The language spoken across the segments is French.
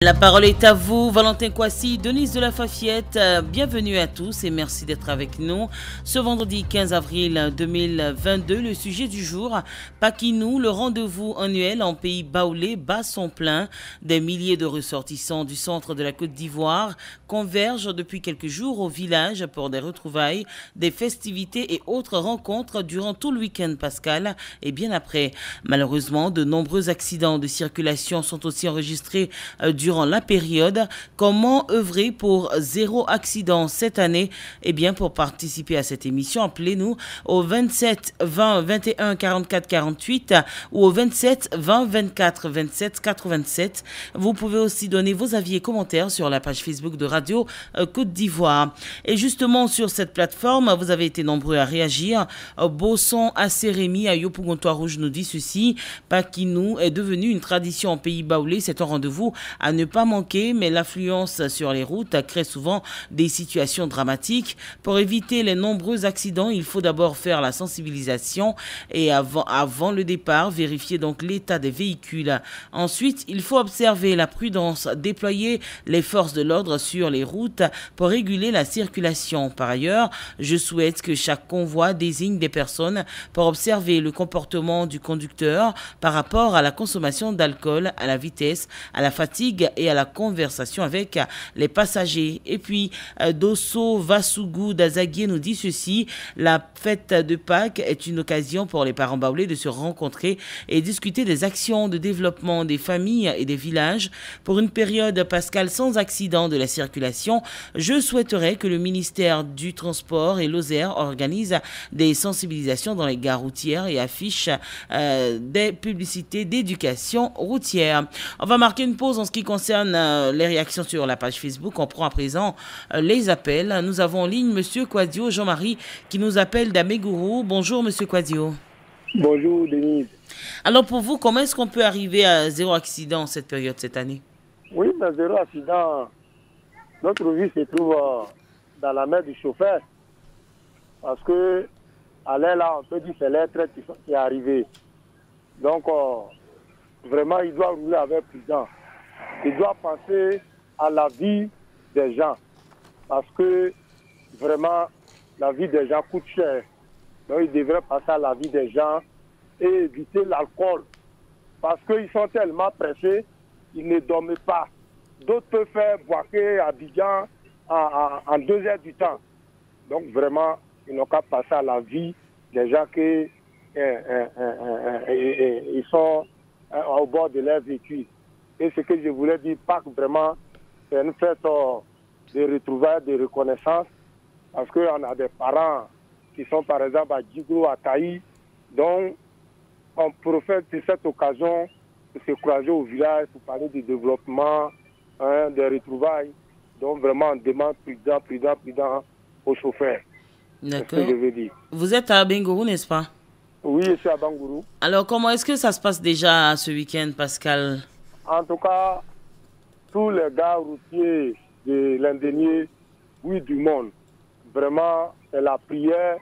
La parole est à vous, Valentin Kwasi, Denise de la Fafiette. Bienvenue à tous et merci d'être avec nous. Ce vendredi 15 avril 2022, le sujet du jour, Paquinou, le rendez-vous annuel en pays baoulé bat son plein. Des milliers de ressortissants du centre de la Côte d'Ivoire convergent depuis quelques jours au village pour des retrouvailles, des festivités et autres rencontres durant tout le week-end pascal et bien après. Malheureusement, de nombreux accidents de circulation sont aussi enregistrés durant la période. Comment œuvrer pour zéro accident cette année? Eh bien, pour participer à cette émission, appelez-nous au 27 20 21 44 48 ou au 27 20 24 27 87. Vous pouvez aussi donner vos avis et commentaires sur la page Facebook de Radio Côte d'Ivoire. Et justement, sur cette plateforme, vous avez été nombreux à réagir. Bosson Assérémy à Yopougontois Rouge nous dit ceci: Paquinou est devenu une tradition en pays baoulé. C'est un rendez-vous à ne pas manquer, mais l'affluence sur les routes crée souvent des situations dramatiques. Pour éviter les nombreux accidents, il faut d'abord faire la sensibilisation et avant le départ, vérifier donc l'état des véhicules. Ensuite, il faut observer la prudence, déployer les forces de l'ordre sur les routes pour réguler la circulation. Par ailleurs, je souhaite que chaque convoi désigne des personnes pour observer le comportement du conducteur par rapport à la consommation d'alcool, à la vitesse, à la fatigue et à la conversation avec les passagers. Et puis, Dosso Vasugu d'Azaguier nous dit ceci: la fête de Pâques est une occasion pour les parents baoulés de se rencontrer et discuter des actions de développement des familles et des villages. Pour une période pascale sans accident de la circulation, je souhaiterais que le ministère du Transport et l'OSER organise des sensibilisations dans les gares routières et affiche des publicités d'éducation routière. On va marquer une pause en ce qui concerne les réactions sur la page Facebook. On prend à présent les appels. Nous avons en ligne Monsieur Kwadio Jean-Marie qui nous appelle d'Amégourou. Bonjour Monsieur Kwadio. Bonjour Denise. Alors pour vous, comment est-ce qu'on peut arriver à zéro accident en cette période, cette année? Oui, mais zéro accident, notre vie se trouve dans la main du chauffeur. Parce que à l'air là, on peut dire que c'est l'être qui est arrivé. Donc vraiment, il doit rouler avec prudence. Il doit penser à la vie des gens. Parce que vraiment, la vie des gens coûte cher. Donc il devrait passer à la vie des gens et éviter l'alcool. Parce qu'ils sont tellement pressés, ils ne dorment pas. D'autres peuvent faire boiter à Abidjan en 2 heures du temps. Donc vraiment, ils n'ont qu'à passer à la vie des gens qui ils sont au bord de leur véhicule. Et ce que je voulais dire, Pâques, vraiment, c'est une fête de retrouvailles, de reconnaissance, parce qu'on a des parents qui sont par exemple à Djigro, à Taï, donc on profite de cette occasion de se croiser au village pour parler du développement, des retrouvailles. Donc vraiment, on demande prudent aux chauffeurs. D'accord. C'est ce que je veux dire. Vous êtes à Bengourou, n'est-ce pas? Oui, je suis à Bangourou. Alors comment est-ce que ça se passe déjà ce week-end, Pascal? En tout cas, tous les gars routiers de l'Indénié, oui, du monde, vraiment, c'est la prière,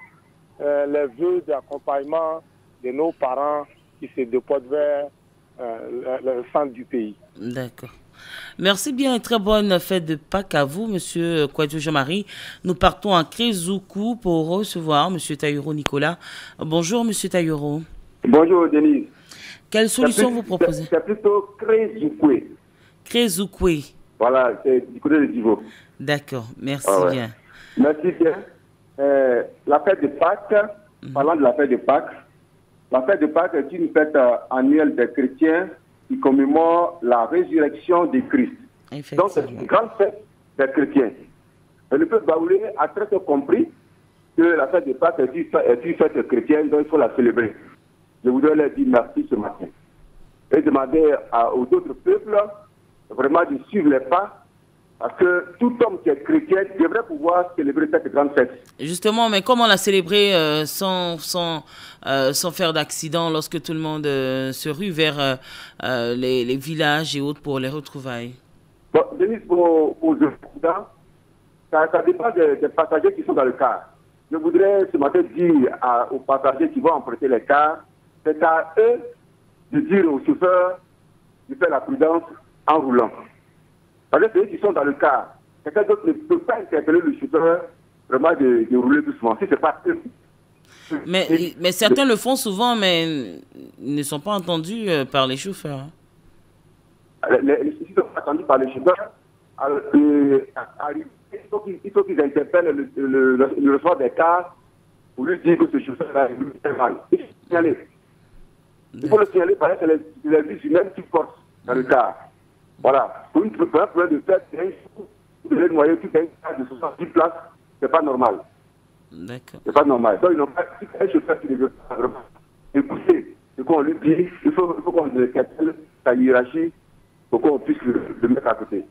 les vœux d'accompagnement de nos parents qui se déportent vers le centre du pays. D'accord. Merci bien et très bonne fête de Pâques à vous, Monsieur Kwadio Jean-Marie. Nous partons à Krezoukou pour recevoir Monsieur Taïro Nicolas. Bonjour, Monsieur Taïro. Bonjour, Denise. Quelle solution vous proposez? C'est plutôt Krezoukou. Krezoukou. Voilà, c'est du côté de Divo. D'accord, merci bien. Merci bien. La fête de Pâques, parlant de la fête de Pâques est une fête annuelle des chrétiens qui commémore la résurrection de Christ. Donc c'est une grande fête des chrétiens. Et le peuple baoulé a très bien compris que la fête de Pâques est une fête chrétienne, donc il faut la célébrer. Je voudrais leur dire merci ce matin. Et demander aux autres peuples vraiment de suivre les pas, parce que tout homme qui est chrétien devrait pouvoir célébrer cette grande fête. Justement, mais comment la célébrer sans faire d'accident lorsque tout le monde se rue vers les villages et autres pour les retrouvailles? Bon, Denise, pour les accidents, ça dépend des passagers qui sont dans le car. Je voudrais ce matin dire aux passagers qui vont emprunter les cars, c'est à eux de dire aux chauffeurs de faire la prudence en roulant. Parce que ceux qui sont dans le car, quelqu'un d'autre ne peut pas interpeller le chauffeur vraiment de rouler doucement. Si c'est pas eux. Mais certains le font souvent, mais ne sont pas entendus par les chauffeurs. Si ils sont pas entendus par les chauffeurs, il faut qu'ils interpellent le ressort des cars pour lui dire que ce chauffeur a fait mal. Il faut le signaler parce que c'est les vies humaines qui portent dans le car. Voilà. Pour un problème de fait, vous devez noyer tout un car de 70 places, c'est pas normal. D'accord. C'est pas normal. Donc, ils n'ont pas un chauffeur qui ne veut pas vraiment écouter ce qu'on lui dit. Il faut qu'on calcule sa hiérarchie pour qu'on puisse le mettre à côté.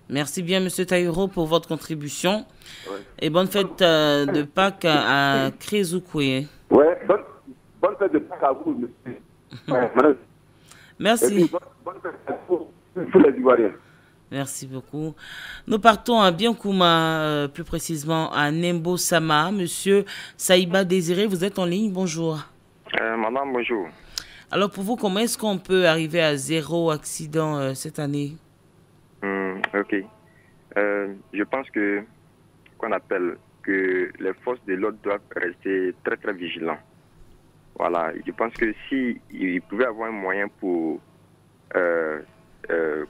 Merci bien, M. Taïro, pour votre contribution. Ouais. Et bonne fête de Pâques à Crézoukoué. Oui, bonne fête de Pâques à vous, monsieur. Ouais, madame. Merci. Et puis, bonne fête à tous les Ivoiriens. Merci beaucoup. Nous partons à Biankouma, plus précisément à Nembo Sama. Monsieur Saïba Désiré, vous êtes en ligne, bonjour. Madame, bonjour. Alors pour vous, comment est-ce qu'on peut arriver à 0 accident cette année? Ok. Je pense qu'on appelle que les forces de l'ordre doivent rester très très vigilants. Voilà. Je pense que si il pouvait avoir un moyen pour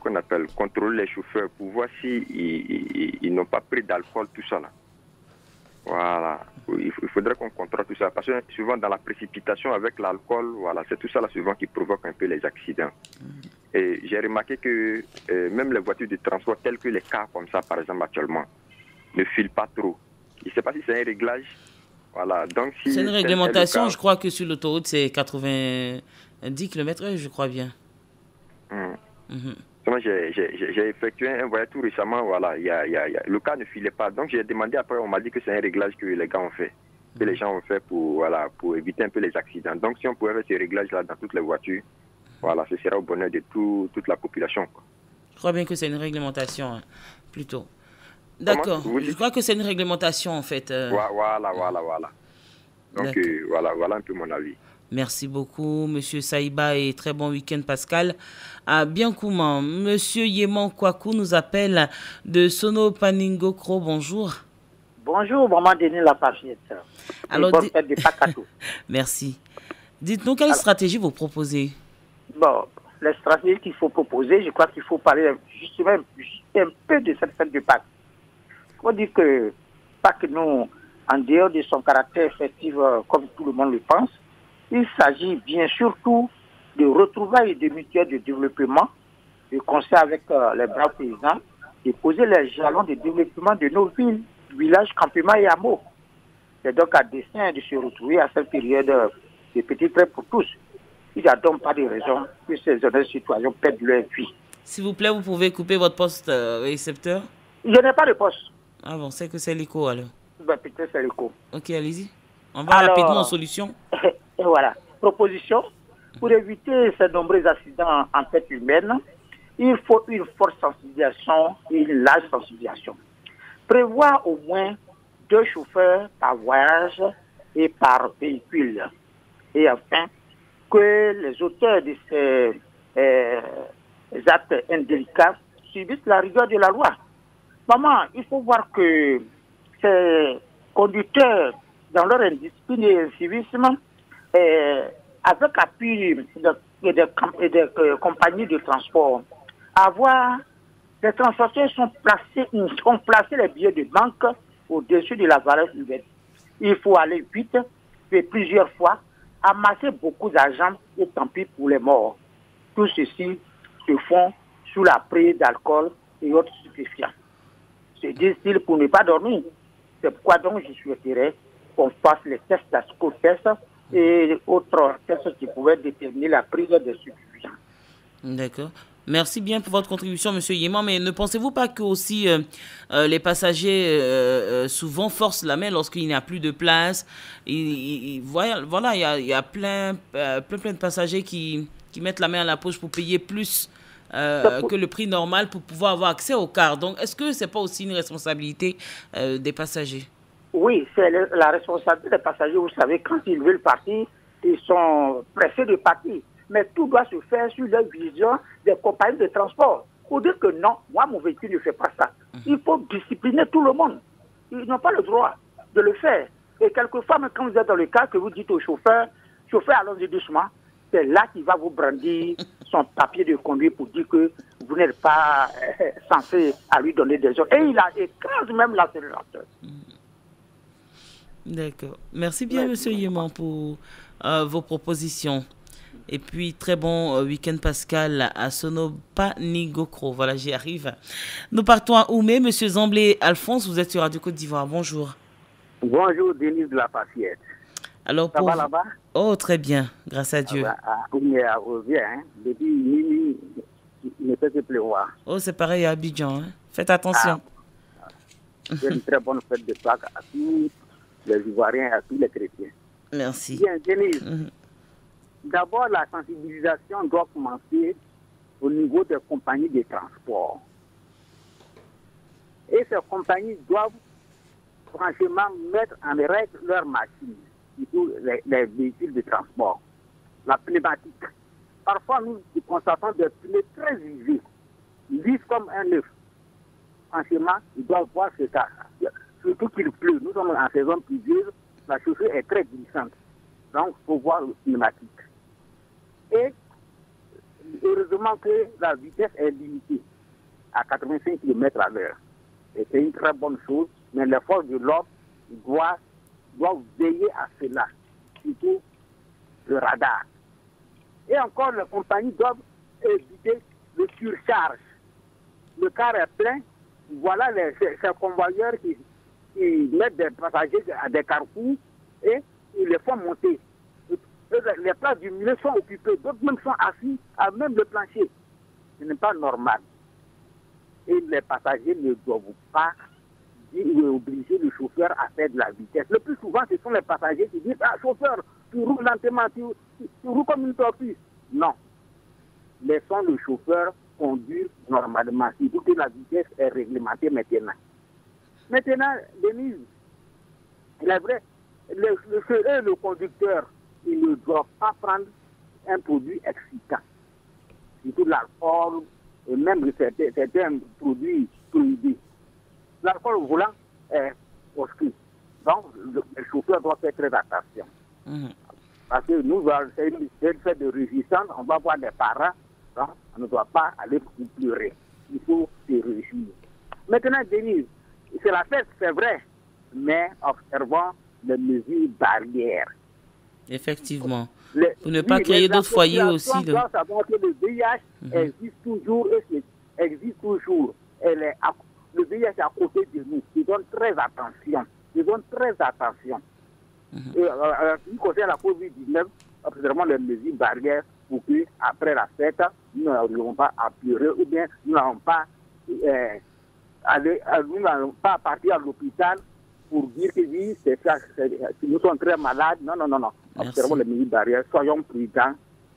qu'on appelle contrôler les chauffeurs pour voir si ils n'ont pas pris d'alcool, tout ça là. Voilà. Il faudrait qu'on contrôle tout ça parce que souvent dans la précipitation avec l'alcool, voilà, c'est tout ça là souvent qui provoque un peu les accidents. Et j'ai remarqué que même les voitures de transport telles que les cars comme ça par exemple actuellement ne filent pas trop. Je ne sais pas si c'est un réglage. Voilà. Donc si c'est une réglementation, je crois que sur l'autoroute c'est 90 km/h, je crois bien. J'ai effectué un voyage tout récemment, voilà, le cas ne filait pas. Donc j'ai demandé après, on m'a dit que c'est un réglage que les gars ont fait. Que les gens ont fait pour éviter un peu les accidents. Donc si on pouvait faire ce réglage-là dans toutes les voitures, voilà, ce sera au bonheur de toute la population, quoi. Je crois bien que c'est une réglementation, hein, plutôt. D'accord, je crois que c'est une réglementation en fait. Voilà. Donc voilà un peu mon avis. Merci beaucoup, Monsieur Saïba, et très bon week-end, Pascal. À Biankouma, Monsieur Yéman Kwaku nous appelle de Sono Paningokro. Bonjour. Bonjour, maman Denis la Pafiette. Alors, bonne fête de Pâques à tous. Merci. Dites-nous, quelle stratégie vous proposez? Bon, les stratégies qu'il faut proposer, je crois qu'il faut parler justement un peu de cette fête de Pâques. Il faut dire que Pâques, nous, en dehors de son caractère festif, comme tout le monde le pense, il s'agit bien surtout de retrouvailles et de mutuelles de développement, de concert avec les braves paysans, de poser les jalons de développement de nos villes, villages, campements et hameaux. C'est donc à dessein de se retrouver à cette période de petits traits pour tous. Il n'y a donc pas de raison que ces honnêtes citoyens perdent leur vie. S'il vous plaît, vous pouvez couper votre poste récepteur? Je n'ai pas de poste. Ah bon, c'est que c'est l'écho alors. Ben, peut-être c'est l'écho. Ok, allez-y. On va rapidement en solution. Et voilà. Proposition, pour éviter ces nombreux accidents en tête humaine, il faut une forte sensibilisation et une large sensibilisation. Prévoir au moins 2 chauffeurs par voyage et par véhicule. Et enfin, que les auteurs de ces actes indélicats subissent la rigueur de la loi. Maman, il faut voir que ces conducteurs, dans leur indiscipline et civisme, avec appui des compagnies de transport, les transporteurs ont placé les billets de banque au-dessus de la valeur humaine. Il faut aller vite, et plusieurs fois, amasser beaucoup d'argent et tant pis pour les morts. Tout ceci se font sous la prise d'alcool et autres stupéfiants. C'est difficile pour ne pas dormir. C'est pourquoi donc je souhaiterais qu'on fasse les tests d'alcool-test et autres tests qui pouvaient déterminer la prise des stupéfiants. D'accord. Merci bien pour votre contribution, M. Yéman. Mais ne pensez-vous pas que aussi les passagers souvent forcent la main lorsqu'il n'y a plus de place? Voilà, il y a plein de passagers qui mettent la main à la poche pour payer plus que le prix normal pour pouvoir avoir accès au car. Donc, est-ce que ce n'est pas aussi une responsabilité des passagers? Oui, c'est la responsabilité des passagers. Vous savez, quand ils veulent partir, ils sont pressés de partir. Mais tout doit se faire sur la vision des compagnies de transport. pour dire que non, moi, mon véhicule ne fait pas ça. Il faut discipliner tout le monde. Ils n'ont pas le droit de le faire. Et quelquefois, même quand vous êtes dans le cas que vous dites au chauffeur, allons-y doucement, c'est là qu'il va vous brandir son papier de conduite pour dire que vous n'êtes pas censé à lui donner des ordres. Et il écrase même l'accélérateur. D'accord. Merci bien, Monsieur Yéman, pour vos propositions. Et puis, très bon week-end, Pascal, à Sonopanigokro. Voilà, j'y arrive. Nous partons à Oumé. Monsieur Zamblé Alphonse, vous êtes sur Radio Côte d'Ivoire. Bonjour. Bonjour, Denis de la Fafiette. Alors, ça va là-bas? Oh, très bien, grâce à Dieu. Oumé à Rosier, hein. Depuis minuit, il ne peut se pleuvoir. Oh, c'est pareil à Abidjan. Hein. Faites attention. C'est une très bonne fête de Pâques à tous les Ivoiriens, à tous les chrétiens. Merci. Bien, Denis. D'abord, la sensibilisation doit commencer au niveau des compagnies de transport. Et ces compagnies doivent franchement mettre en règle leurs machines, surtout les véhicules de transport. La pneumatique. Parfois, nous constatons des pneus très usés, lisses comme un œuf. Franchement, ils doivent voir ce cas. Surtout qu'il pleut. Nous sommes en saison pluvieuse, la chaussure est très glissante. Donc, il faut voir le pneumatique. Et heureusement que la vitesse est limitée à 85 km à l'heure. Et c'est une très bonne chose, mais les forces de l'ordre doivent veiller à cela, surtout le radar. Et encore, les compagnies doivent éviter le surcharge. Le car est plein, voilà ces convoyeurs qui mettent des passagers à des carrefours et ils les font monter. Les places du milieu sont occupées, d'autres même sont assis à même le plancher. Ce n'est pas normal. Et les passagers ne doivent pas obliger le chauffeur à faire de la vitesse. Le plus souvent, ce sont les passagers qui disent « Ah, chauffeur, tu roules lentement, tu roules comme une tortue. » Non. Laissons le chauffeur conduire normalement, surtout que la vitesse est réglementée maintenant. Maintenant, Denise, il est vrai, le conducteur, il ne doit pas prendre un produit excitant. Surtout l'alcool et même certains produits prohibés. L'alcool au volant est proscrit. Donc, le chauffeur doit faire très attention. Parce que nous, c'est une fête de résistance, on va voir les parents, donc on ne doit pas aller pleurer. Il faut se réjouir. Maintenant, Denise, c'est la fête, c'est vrai, mais observons les mesures barrières. Effectivement. Pour ne pas créer d'autres foyers aussi. On doit savoir que le VIH existe toujours et existe toujours. Le VIH est à côté de nous. Ils donnent très attention. Et qui concerne la COVID-19, observons les mesures barrières pour qu'après la fête, nous n'arrivons pas à pleurer ou bien nous n'allons pas partir à l'hôpital pour dire que oui, c'est ça, nous sommes très malades. Non. Observons les mesures barrières, soyons prudents,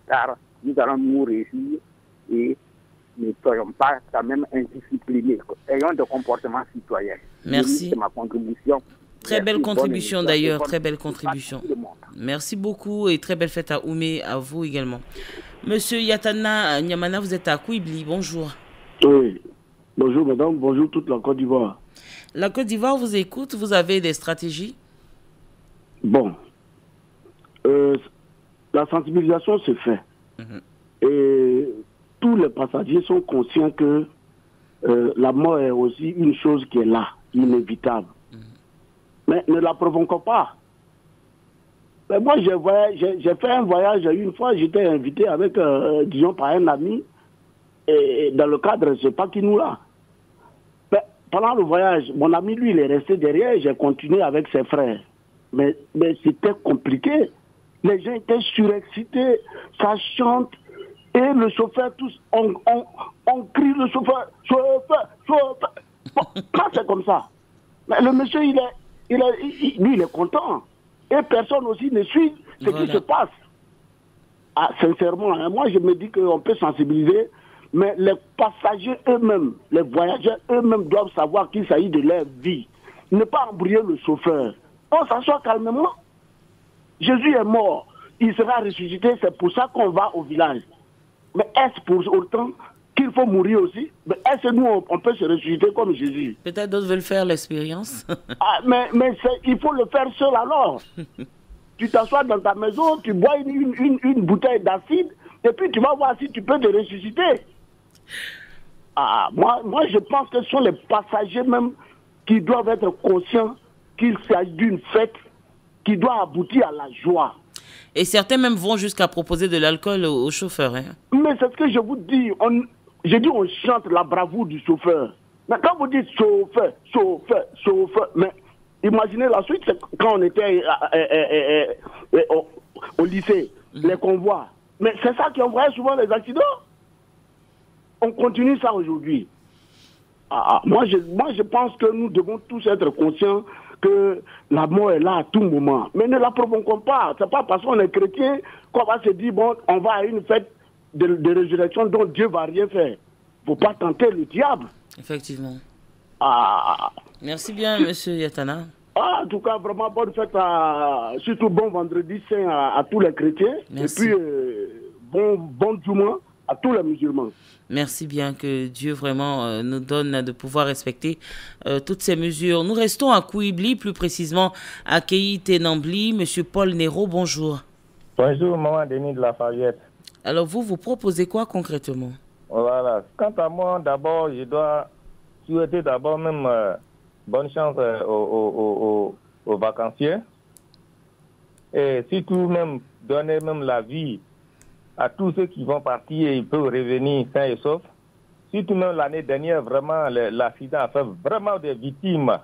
car nous allons nous réjouir et ne soyons pas quand même indisciplinés. Ayons des comportements citoyens. Merci. C'est ma contribution. Très belle contribution d'ailleurs, très belle contribution. Merci beaucoup et très belle fête à Oumé, à vous également. Monsieur Yatana Nyamana, vous êtes à Kouibli, bonjour. Oui, bonjour madame, bonjour toute la Côte d'Ivoire. La Côte d'Ivoire vous écoute, vous avez des stratégies? Bon, la sensibilisation se fait. Et tous les passagers sont conscients que la mort est aussi une chose qui est là, inévitable. Mais ne la provoquons pas. Mais moi, j'ai fait un voyage une fois, j'étais invité avec, disons, par un ami, et dans le cadre de ce Pakinou-là. Pendant le voyage, mon ami, lui, il est resté derrière, j'ai continué avec ses frères. Mais c'était compliqué. Les gens étaient surexcités, ça chante, et le chauffeur, tous, on crie le chauffeur. Bon, quand c'est comme ça, mais le monsieur, lui, il est content. Et personne aussi ne suit ce qui se passe. Ah, sincèrement, hein, moi je me dis qu'on peut sensibiliser, mais les passagers eux-mêmes, les voyageurs eux-mêmes doivent savoir qu'il s'agit de leur vie. Ne pas embrouiller le chauffeur. On s'assoit calmement. Jésus est mort, il sera ressuscité, c'est pour ça qu'on va au village. Mais est-ce pour autant qu'il faut mourir aussi. Mais est-ce que nous, on peut se ressusciter comme Jésus? Peut-être d'autres veulent faire l'expérience. Mais il faut le faire seul alors. Tu t'assois dans ta maison, tu bois une bouteille d'acide, et puis tu vas voir si tu peux te ressusciter. Moi, je pense que ce sont les passagers même qui doivent être conscients qu'il s'agit d'une fête qui doit aboutir à la joie. Et certains même vont jusqu'à proposer de l'alcool aux chauffeurs. Hein. Mais c'est ce que je vous dis. Je dis on chante la bravoure du chauffeur. Mais quand vous dites chauffeur, chauffeur, chauffeur, mais imaginez la suite, c'est quand on était au lycée, les convois. Mais c'est ça qui envoyait souvent les accidents. On continue ça aujourd'hui. Moi, je pense que nous devons tous être conscients que la mort est là à tout moment. Mais ne la provoquons pas. C'est pas parce qu'on est chrétien qu'on va se dire, bon, on va à une fête de résurrection dont Dieu va rien faire. Il ne faut pas tenter le diable. Effectivement. Merci bien, monsieur Yatana. En tout cas, vraiment bonne fête, surtout bon vendredi saint à tous les chrétiens. Merci. Et puis, bon Juma à tous les musulmans. Merci bien, que Dieu vraiment nous donne de pouvoir respecter toutes ces mesures. Nous restons à Kouibli, plus précisément à Keïté-Nambli. Monsieur Paul Nero, bonjour. Bonjour, maman Denis de la Fayette. Alors, vous proposez quoi concrètement? Voilà. Quant à moi, d'abord, je dois souhaiter d'abord même bonne chance aux vacanciers. Et surtout même donner même la vie à tous ceux qui vont partir et ils peuvent revenir sains et saufs. Surtout même l'année dernière, vraiment, l'accident a fait vraiment des victimes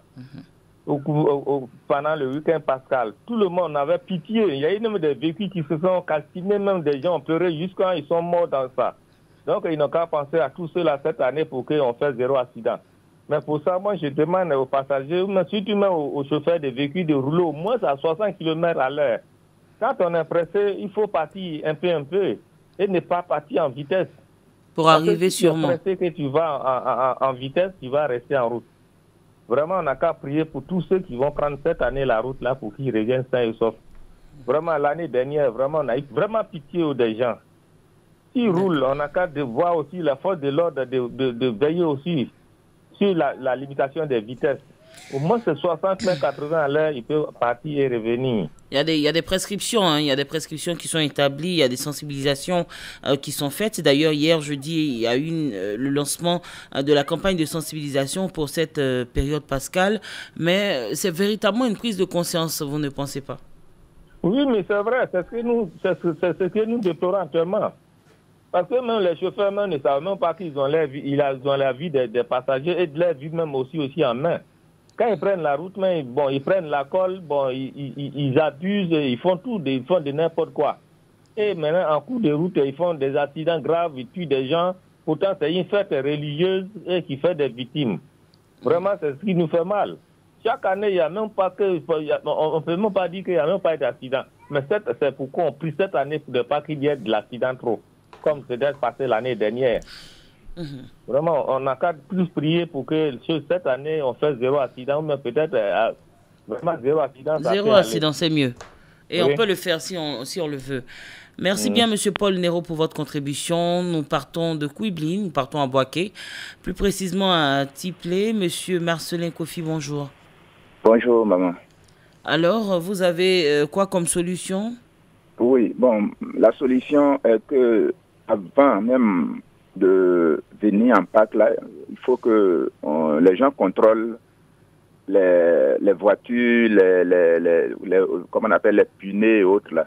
pendant le week-end pascal. Tout le monde avait pitié. Il y a eu même des véhicules qui se sont calcinés, même des gens ont pleuré jusqu'à ils sont morts dans ça. Donc, ils n'ont qu'à penser à tout cela cette année pour qu'on fasse 0 accident. Mais pour ça, moi, je demande aux passagers, mais surtout même aux chauffeurs de véhicules de rouler au moins à 60 km à l'heure. Quand on est pressé, il faut partir un peu et ne pas partir en vitesse. Pour arriver sûrement. Si tu es pressé que tu vas en vitesse, tu vas rester en route. Vraiment, on n'a qu'à prier pour tous ceux qui vont prendre cette année la route là pour qu'ils reviennent sains et saufs. Vraiment, l'année dernière, vraiment, on a eu vraiment pitié des gens. S'ils roulent, on n'a qu'à voir aussi la force de l'ordre de veiller aussi sur la limitation des vitesses. Au moins, c'est 60 m 80 à l'heure, il peut partir et revenir. Il y a des prescriptions, hein, il y a des prescriptions qui sont établies, il y a des sensibilisations qui sont faites. D'ailleurs, hier, jeudi, il y a eu le lancement de la campagne de sensibilisation pour cette période pascale. Mais c'est véritablement une prise de conscience, vous ne pensez pas? Oui, mais c'est vrai, c'est ce que nous déplorons actuellement. Parce que même les chauffeurs même ne savent même pas qu'ils ont la vie des passagers et de leur vie même aussi en main. Quand ils prennent la route, ils prennent la colle, ils abusent, ils font tout, ils font de n'importe quoi. Et maintenant, en cours de route, ils font des accidents graves, ils tuent des gens. Pourtant, c'est une fête religieuse et qui fait des victimes. Vraiment, c'est ce qui nous fait mal. Chaque année, il n'y a même pas on ne peut même pas dire qu'il n'y a même pas d'accident. Mais c'est pourquoi on prie cette année pour ne pas qu'il y ait de l'accident trop, comme c'était passé l'année dernière. Vraiment, on n'a qu'à plus prier pour que cette année, on fasse 0 accident, mais peut-être vraiment 0 accident. 0 accident, c'est mieux. Et oui, on peut le faire si on le veut. Merci bien, Monsieur Paul Nero, pour votre contribution. Nous partons de Kouibli, nous partons à Boaké, plus précisément à Tiplé. Monsieur Marcelin Kofi, bonjour. Bonjour, maman. Alors, vous avez quoi comme solution? Oui, bon, la solution est que avant même de venir en Pâques, là, il faut que les gens contrôlent les voitures, comment on appelle, les punais et autres là.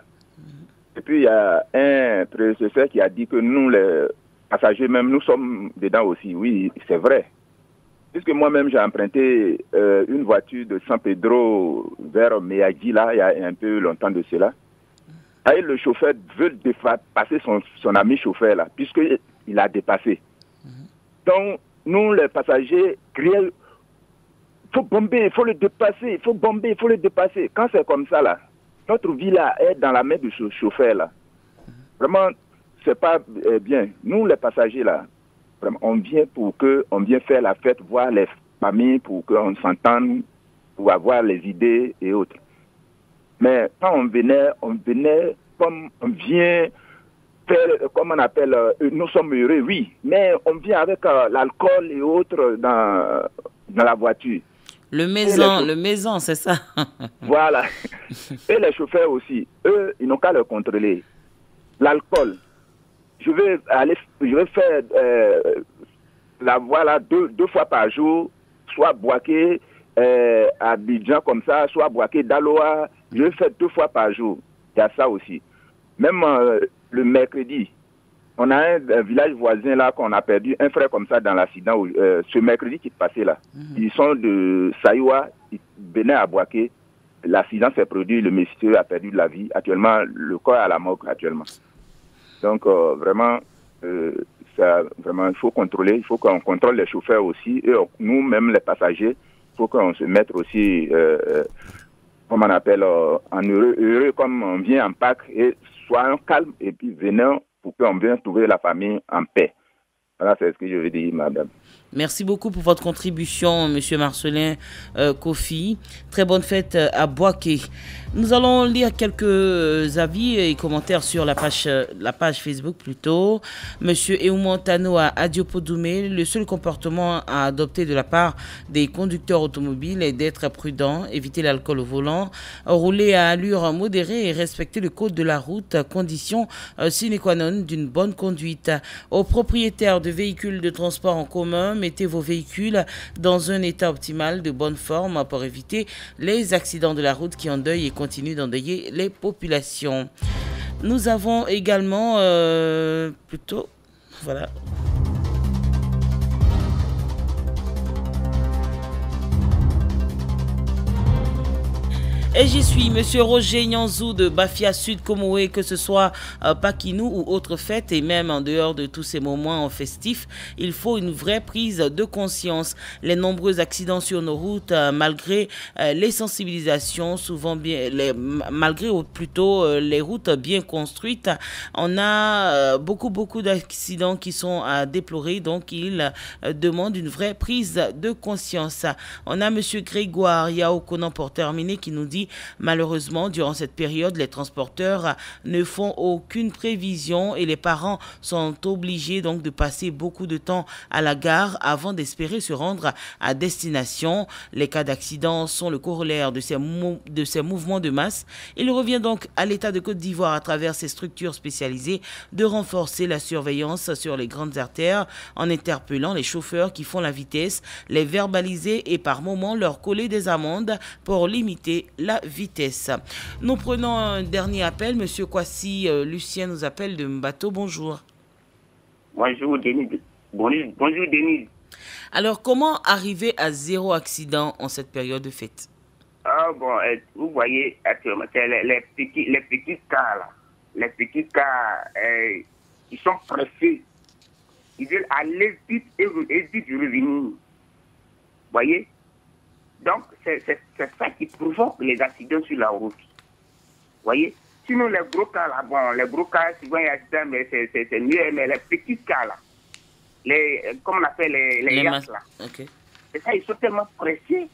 Et puis il y a un prédécesseur qui a dit que nous, les passagers même, nous sommes dedans aussi. Oui, c'est vrai. Puisque moi-même j'ai emprunté une voiture de San Pedro vers Meyagui là, il y a un peu longtemps de cela. Et le chauffeur veut passer son ami chauffeur là, puisqu'il a dépassé. Donc, nous, les passagers, criaient, il faut bomber, il faut le dépasser, il faut bomber, il faut le dépasser. Quand c'est comme ça là, notre vie là est dans la main du chauffeur là. Vraiment, c'est pas bien. Nous, les passagers là, vraiment, on vient faire la fête, voir les familles pour qu'on s'entende, pour avoir les idées et autres. Mais quand on venait comme on vient comme on appelle, nous sommes heureux, oui, mais on vient avec l'alcool et autres dans la voiture. Le maison, c'est ça. Voilà. Et les chauffeurs aussi, eux, ils n'ont qu'à le contrôler. L'alcool, je vais faire la voilà deux fois par jour, soit Boaké à Abidjan comme ça, soit Boaké d'Aloa, je vais faire 2 fois par jour. Il y a ça aussi. Même le mercredi, on a un village voisin là qu'on a perdu un frère comme ça dans l'accident. Ce mercredi qui est passé là, ils sont de Saïwa, ils venaient à Boaké. L'accident s'est produit, le monsieur a perdu de la vie. Actuellement, le corps est à la morgue actuellement. Donc vraiment, vraiment, il faut contrôler, il faut qu'on contrôle les chauffeurs aussi, et nous-mêmes les passagers, il faut qu'on se mette aussi, comme on appelle, en heureux comme on vient en Pâques, et soyons calmes et puis venons pour qu'on vienne trouver la famille en paix. Voilà, c'est ce que je veux dire, madame. Merci beaucoup pour votre contribution, monsieur Marcelin Kofi. Très bonne fête à Boaké. Nous allons lire quelques avis et commentaires sur la page Facebook plutôt. Monsieur Eumantano à Adiopodoumé, le seul comportement à adopter de la part des conducteurs automobiles est d'être prudent, éviter l'alcool au volant, rouler à allure modérée et respecter le code de la route, condition sine qua non d'une bonne conduite. Aux propriétaires de véhicules de transport en commun, mettez vos véhicules dans un état optimal de bonne forme pour éviter les accidents de la route qui endeuillent et continuent d'endeuiller les populations. Nous avons également voilà. Et j'y suis, monsieur Roger Nyanzou de Bafia Sud Komoé, que ce soit Pakinou ou autre fête, et même en dehors de tous ces moments festifs, il faut une vraie prise de conscience. Les nombreux accidents sur nos routes, malgré les sensibilisations, malgré les routes bien construites, on a beaucoup d'accidents qui sont à déplorer, donc il demande une vraie prise de conscience. On a monsieur Grégoire Yaokonan pour terminer qui nous dit: malheureusement, durant cette période, les transporteurs ne font aucune prévision et les parents sont obligés donc de passer beaucoup de temps à la gare avant d'espérer se rendre à destination. Les cas d'accident sont le corollaire de ces mouvements de masse. Il revient donc à l'État de Côte d'Ivoire, à travers ses structures spécialisées, de renforcer la surveillance sur les grandes artères en interpellant les chauffeurs qui font la vitesse, les verbaliser et par moments leur coller des amendes pour limiter la vitesse. Nous prenons un dernier appel. Monsieur Kwasi Lucien nous appelle de Mbato. Bonjour. Bonjour Denise. Bonjour Denise. Alors, comment arriver à 0 accident en cette période de fête? Vous voyez actuellement, c'est les petits cas là. Les petits cas, ils sont pressés. Ils veulent aller vite et vite revenir. Vous voyez? Donc, c'est ça qui provoque les accidents sur la route. Vous voyez? Sinon, les gros cas là, les gros cas, souvent il y a accident, mais c'est mieux, mais les petits cas là, comme on appelle les yachts là, okay. C'est ça, ils sont tellement pressés.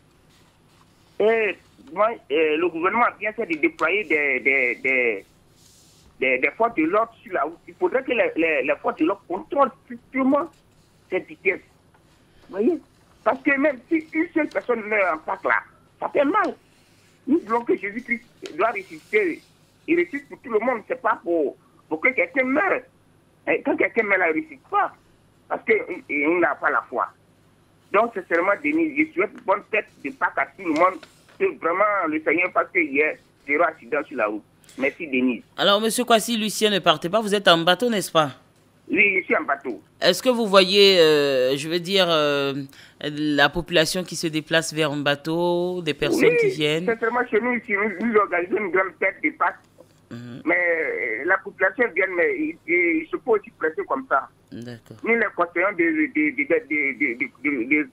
Et le gouvernement a bien fait de déployer des forces de l'ordre sur la route. Il faudrait que les forces de l'ordre contrôlent strictement cette vitesse. Vous voyez? Parce que même si une seule personne meurt en Pâques là, ça fait mal. Nous voulons que Jésus-Christ doit ressusciter. Il ressuscite pour tout le monde, c'est pas pour que quelqu'un meure. Et quand quelqu'un meurt, il ne ressuscite pas. Parce qu'on n'a pas la foi. Donc, c'est seulement Denis. Je souhaite bonne fête de Pâques à tout le monde. Que vraiment le Seigneur, parce qu'il y a 0 accident sur la route. Merci, Denis. Alors, monsieur Kwasi Lucien, ne partez pas. Vous êtes en bateau, n'est-ce pas? Oui, je suis en bateau. Est-ce que vous voyez, la population qui se déplace vers un bateau, des personnes qui viennent? Sincèrement, chez nous, ici, nous organisons une grande fête de Pâques. Mais la population vient, mais ils se posent aussi presser comme ça. D'accord. Nous les conseillons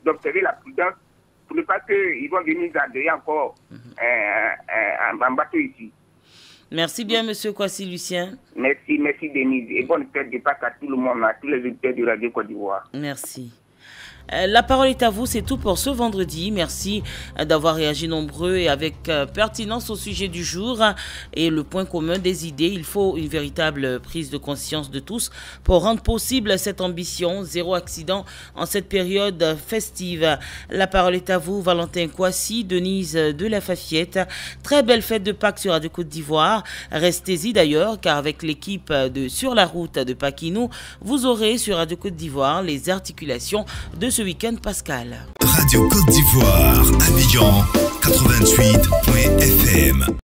d'observer la prudence pour ne pas qu'ils vont venir garder encore en bateau ici. Merci bien, monsieur Kwasi Lucien. Merci Denise. Et bonne fête de Pâques à tout le monde, à tous les auditeurs de Radio Côte d'Ivoire. Merci. La parole est à vous, c'est tout pour ce vendredi. Merci d'avoir réagi nombreux et avec pertinence au sujet du jour et le point commun des idées. Il faut une véritable prise de conscience de tous pour rendre possible cette ambition. Zéro accident en cette période festive. La parole est à vous, Valentin Kouassi, Denise de la Fafiette. Très belle fête de Pâques sur Radio Côte d'Ivoire. Restez-y d'ailleurs, car avec l'équipe de Sur la route de Paquinou, vous aurez sur Radio Côte d'Ivoire les articulations de ce week-end pascal. Radio Côte d'Ivoire, Abidjan 88.fm.